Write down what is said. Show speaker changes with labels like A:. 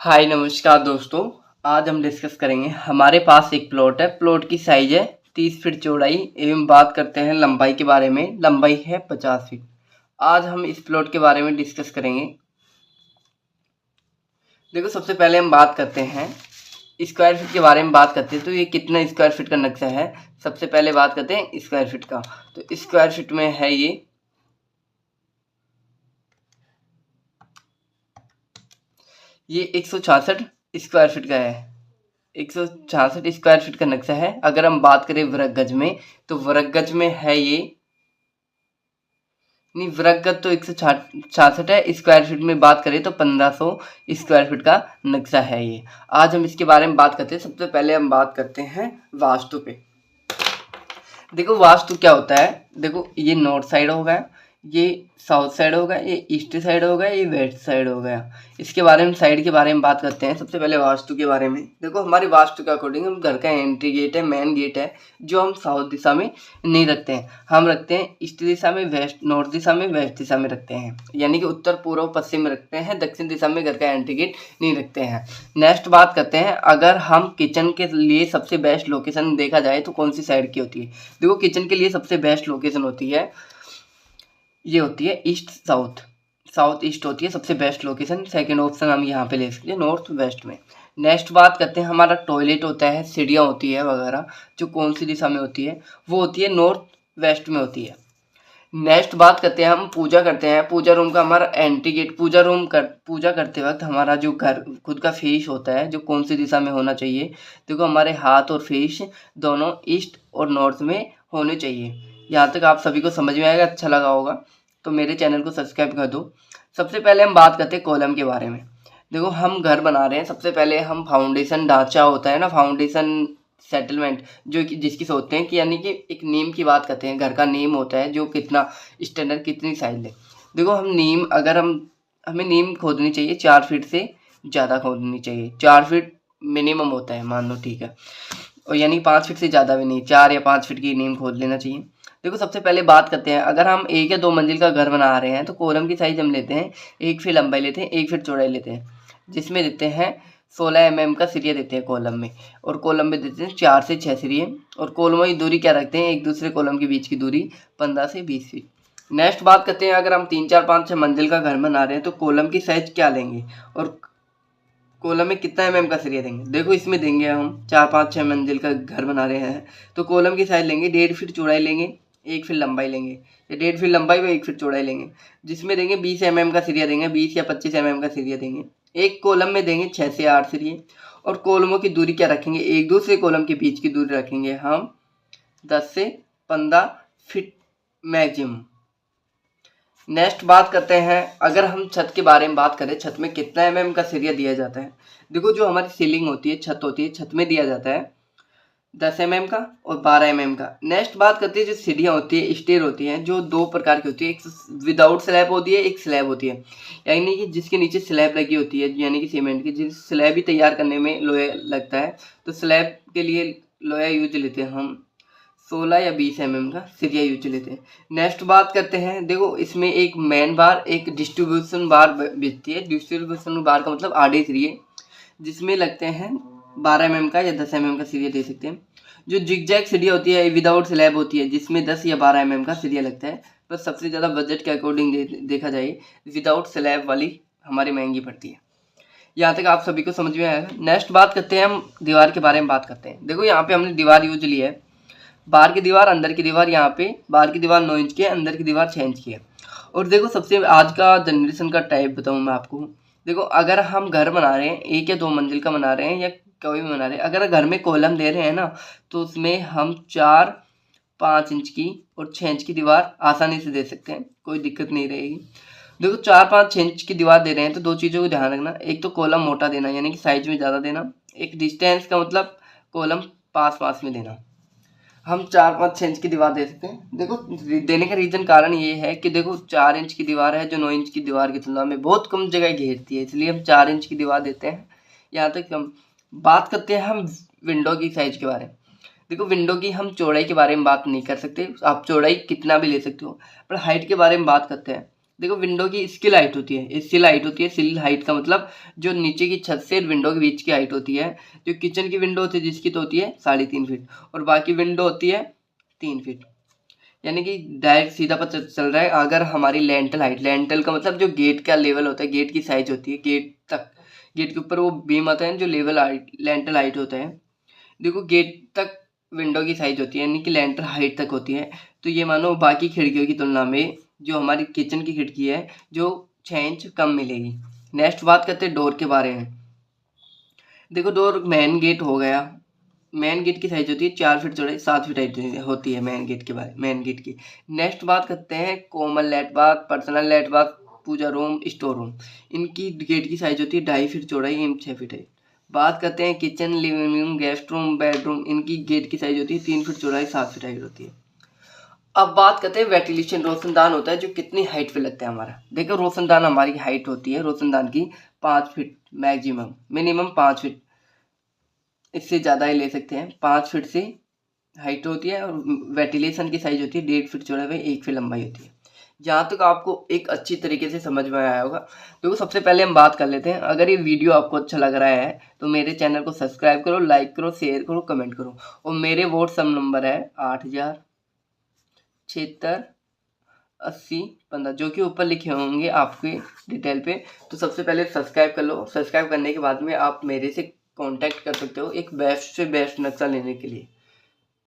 A: हाय नमस्कार दोस्तों। आज हम डिस्कस करेंगे। हमारे पास एक प्लॉट है। प्लॉट की साइज है 30 फीट चौड़ाई एवं बात करते हैं लंबाई के बारे में। लंबाई है 50 फीट। आज हम इस प्लॉट के बारे में डिस्कस करेंगे। देखो, सबसे पहले हम बात करते हैं स्क्वायर फीट के बारे में। बात करते हैं तो ये कितना स्क्वायर फीट का नक्शा है। सबसे पहले बात करते हैं स्क्वायर फीट का। तो स्क्वायर फीट में है ये 166 स्क्वायर फीट का है। 166 स्क्वायर फीट का नक्शा है। अगर हम बात करें वर्ग गज में तो वर्ग गज में है ये नहीं, वर्ग गज तो 166 है। स्क्वायर फीट में बात करें तो 1500 स्क्वायर फीट का नक्शा है ये। आज हम इसके बारे में बात करते हैं। सबसे पहले हम बात करते हैं वास्तु पे। देखो, वास्तु क्या होता है। देखो, ये नॉर्थ साइड हो गया, ये साउथ साइड हो गया, ये ईस्ट साइड हो गया, ये वेस्ट साइड हो गया। इसके बारे में, साइड के बारे में बात करते हैं। सबसे पहले वास्तु के बारे में। देखो, हमारी वास्तु के अकॉर्डिंग हम घर का एंट्री गेट है, मेन गेट है, जो हम साउथ दिशा में नहीं रखते हैं। हम रखते हैं ईस्ट दिशा में, वेस्ट नॉर्थ दिशा में, वेस्ट दिशा में रखते हैं। यानी कि उत्तर पूर्व पश्चिम में रखते हैं। दक्षिण दिशा में घर का एंट्री गेट नहीं रखते हैं। नेक्स्ट बात करते हैं, अगर हम किचन के लिए सबसे बेस्ट लोकेशन देखा जाए तो कौन सी साइड की होती है। देखो, किचन के लिए सबसे बेस्ट लोकेशन होती है, ये होती है ईस्ट साउथ। साउथ ईस्ट होती है सबसे बेस्ट लोकेशन। सेकंड ऑप्शन हम यहाँ पे ले सकते हैं नॉर्थ वेस्ट में। नेक्स्ट बात करते हैं, हमारा टॉयलेट होता है, सीढ़ियाँ होती है वगैरह, जो कौन सी दिशा में होती है, वो होती है नॉर्थ वेस्ट में होती है। नेक्स्ट बात करते हैं, हम पूजा करते हैं। पूजा रूम का हमारा एंट्री गेट, पूजा करते वक्त हमारा जो घर खुद का फेस होता है, जो कौन सी दिशा में होना चाहिए। देखो, हमारे हाथ और फेस दोनों ईस्ट और नॉर्थ में होने चाहिए। यहाँ तक आप सभी को समझ में आएगा। अच्छा लगा होगा तो मेरे चैनल को सब्सक्राइब कर दो। सबसे पहले हम बात करते हैं कॉलम के बारे में। देखो, हम घर बना रहे हैं। सबसे पहले हम फाउंडेशन ढांचा होता है ना, फाउंडेशन सेटलमेंट, जो कि जिसकी सोचते हैं कि यानी कि एक नीम की बात करते हैं। घर का नीम होता है जो कितना स्टैंडर्ड, कितनी साइज ले। देखो, हम नीम, अगर हमें नीम खोदनी चाहिए 4 फीट से ज़्यादा खोदनी चाहिए। 4 फीट मिनिमम होता है, मान लो, ठीक है। और यानी 5 फीट से ज़्यादा भी नहीं, 4 या 5 फीट की नीम खोद लेना चाहिए। देखो, सबसे पहले बात करते हैं, अगर हम 1 या 2 मंजिल का घर बना रहे हैं तो कॉलम की साइज हम लेते हैं 1 फीट लंबाई लेते हैं, 1 फीट चौड़ाई लेते हैं, जिसमें देते हैं 16 mm का सिरिया देते हैं कॉलम में। और कॉलम में देते हैं 4 से 6 सिरिये। और कॉलमों की दूरी क्या रखते हैं, एक दूसरे कॉलम के बीच की दूरी 15 से 20 फीट। नेक्स्ट बात करते हैं, अगर हम 3, 4, 5, 6 मंजिल का घर बना रहे हैं तो कॉलम की साइज क्या लेंगे और कॉलम में कितना mm का सिरिया देंगे। देखो, इसमें देंगे हम 4, 5, 6 मंजिल का घर बना रहे हैं तो कॉलम की साइज लेंगे 1.5 फीट चौड़ाई लेंगे, 1 फीट लंबाई लेंगे, या 1.5 फीट लंबाई व 1 फीट चौड़ाई लेंगे, जिसमें देंगे 20 mm का सिरिया देंगे, 20 या 25 mm का सिरिया देंगे। एक कॉलम में देंगे 6 से 8 सिरिये। और कॉलमों की दूरी क्या रखेंगे, एक दूसरे कॉलम के बीच की दूरी रखेंगे हम 10 से 15 फीट मैक्सिमम। नेक्स्ट बात करते हैं, अगर हम छत के बारे में बात करें, छत में कितना mm का सिरिया दिया जाता है। देखो, जो हमारी सीलिंग होती है, छत होती है, छत में दिया जाता है 10 mm का और 12 mm का। नेक्स्ट बात करते हैं, जो सीढ़ियाँ होती है, स्टेयर होती हैं, जो 2 प्रकार की होती है। एक विदाउट स्लैब होती है, एक स्लैब होती है, यानी कि जिसके नीचे स्लैब लगी होती है, यानी कि सीमेंट की। जिस स्लैब ही तैयार करने में लोहा लगता है तो स्लैब के लिए लोहा यूज लेते हैं हम 16 या 20 mm का सिरिया यूज लेते हैं। नेक्स्ट बात करते हैं, देखो, इसमें एक मेन बार, एक डिस्ट्रीब्यूशन बार बिकती है। डिस्ट्रीब्यूशन बार का मतलब आधे सिरिये, जिसमें लगते हैं 12 mm का या 10 mm का सिरिया दे सकते हैं। जो जिगजैग सिरिया होती है, विदाउट स्लैब होती है, जिसमें 10 या 12 mm का सिरिया लगता है। पर सबसे ज़्यादा बजट के अकॉर्डिंग देखा जाए, विदाउट स्लैब वाली हमारी महंगी पड़ती है। यहाँ तक आप सभी को समझ में आएगा। नेक्स्ट बात करते हैं, हम दीवार के बारे में बात करते हैं। देखो, यहाँ पे हमने दीवार यूज ली है, बाहर की दीवार, अंदर की दीवार। यहाँ पे बाहर की दीवार 9 इंच की है, अंदर की दीवार 6 इंच की है। और देखो, सबसे आज का जनरेशन का टाइप बताऊँ मैं आपको। देखो, अगर हम घर बना रहे हैं, 1 या 2 मंजिल का बना रहे हैं या कोई भी बना रहे हैं, अगर घर में कॉलम दे रहे हैं ना, तो उसमें हम 4, 5 इंच की और 6 इंच की दीवार आसानी से दे सकते हैं, कोई दिक्कत नहीं रहेगी। देखो, 4, 5, 6 इंच की दीवार दे रहे हैं तो 2 चीज़ों को ध्यान रखना। एक तो कॉलम मोटा देना, यानी कि साइज में ज़्यादा देना। एक डिस्टेंस का मतलब कॉलम पास पास में देना। हम 4, 5, 6 इंच की दीवार दे सकते हैं। देखो, देने का रीज़न कारण ये है कि देखो, 4 इंच की दीवार है जो 9 इंच की दीवार की तुलना में बहुत कम जगह घेरती है, इसलिए हम 4 इंच की दीवार देते हैं। यहाँ तक हम बात करते हैं, हम विंडो की साइज के बारे में। देखो, विंडो की हम चौड़ाई के बारे में बात नहीं कर सकते, आप चौड़ाई कितना भी ले सकते हो, पर हाइट के बारे में बात करते हैं। देखो विंडो की स्किल हाइट होती है, सिल हाइट होती है। सिल हाइट का मतलब जो नीचे की छत से विंडो के बीच की हाइट होती है। जो किचन की विंडो होती है जिसकी तो होती है 3.5 फीट, और बाकी विंडो होती है 3 फीट। यानी कि डायरेक्ट सीधा पता चल रहा है। अगर हमारी लेंटल हाइट, लेंटल का मतलब जो गेट का लेवल होता है, गेट की साइज होती है, गेट तक, गेट के ऊपर वो बीम आता है जो लेवल हाइट, लेंटल हाइट होता है। देखो गेट तक विंडो की साइज होती है, यानी कि लेंटर हाइट तक होती है। तो ये मानो बाकी खिड़कियों की तुलना में जो हमारी किचन की खिड़की है जो 6 इंच कम मिलेगी। नेक्स्ट बात करते हैं डोर के बारे में। देखो डोर मेन गेट हो गया, मेन गेट की साइज होती है 4 फीट चौड़ाई, 7 फीट हाइट होती है मेन गेट के बारे, मेन गेट की। नेक्स्ट बात करते हैं common lat bath, personal lat bath, puja room, store room. इनकी गेट की साइज होती है 2.5 फीट चौड़ाई, 6 फीट हाइट। बात करते हैं kitchen, living room, guest room, bedroom. इनकी गेट की साइज होती है 3 फीट चौड़ाई, 7 फीट हाइट होती है। अब बात करते हैं वेंटिलेशन, रोशनदान होता है जो कितनी हाइट पे लगता है हमारा। देखो रोशनदान हमारी हाइट होती है रोशनदान की 5 फीट मैक्सिमम, मिनिमम 5 फीट, इससे ज़्यादा ही ले सकते हैं। 5 फीट से हाइट होती है, और वेंटिलेशन की साइज होती है 1.5 फीट चौड़ाई में, 1 फीट लंबाई होती है। जहाँ तक आपको एक अच्छी तरीके से समझ में आया होगा। तो सबसे पहले हम बात कर लेते हैं। अगर ये वीडियो आपको अच्छा लग रहा है तो मेरे चैनल को सब्सक्राइब करो, लाइक करो, शेयर करो, कमेंट करो। और मेरे व्हाट्सएप नंबर है 80768015, जो कि ऊपर लिखे होंगे आपके डिटेल पे। तो सबसे पहले सब्सक्राइब कर लो। सब्सक्राइब करने के बाद में आप मेरे से कांटेक्ट कर सकते हो एक बेस्ट से बेस्ट नक्शा लेने के लिए।